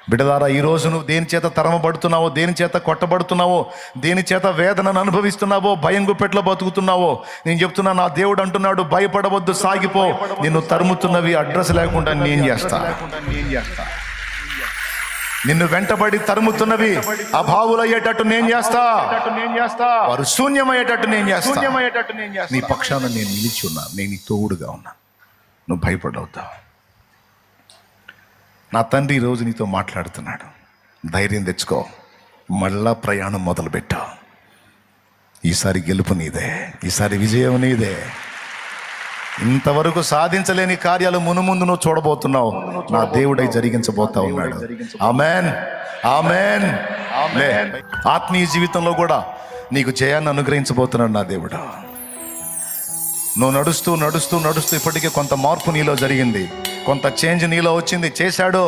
బిడ్డలారా, ఈరోజు నువ్వు దేని చేత తరమబడుతున్నావో, దేని చేత కొట్టబడుతున్నావో, దేని చేత వేదనను అనుభవిస్తున్నావో, భయం గుప్పెట్లో బతుకుతున్నావో, నేను చెప్తున్నా, నా దేవుడు అంటున్నాడు, భయపడవద్దు, సాగిపో. నిన్ను తరుముతున్నవి అడ్రస్ లేకుండా నేను చేస్తా. నిన్ను వెంటబడి తరుముతున్నవి అభావులయ్యేటట్టు నేను చేస్తా. వారు శూన్యమయ్యేటట్టు నేను చేస్తా. నీ పక్షాన నేను నిలిచి ఉన్నా, నేను నీ తోడుగా ఉన్నా. నువ్వు భయపడవుతావు. నా తండ్రి ఈరోజు నీతో మాట్లాడుతున్నాడు. ధైర్యం తెచ్చుకో, మళ్ళా ప్రయాణం మొదలుపెట్టావు. ఈసారి గెలుపు నీదే, ఈసారి విజయం నీదే. ఇంతవరకు సాధించలేని కార్యాలు మునుముందు నువ్వు చూడబోతున్నావు. నా దేవుడై జరిగించబోతా ఉన్నాడు. ఆమేన్, ఆమేన్, ఆమేన్. ఆత్మీయ జీవితంలో కూడా నీకు జయాన్ని అనుగ్రహించబోతున్నాడు నా దేవుడు. నువ్వు నడుస్తూ నడుస్తూ నడుస్తూ ఇప్పటికే కొంత మార్పు నీలో జరిగింది, కొంత చేంజ్ నీలో వచ్చింది, చేశాడు.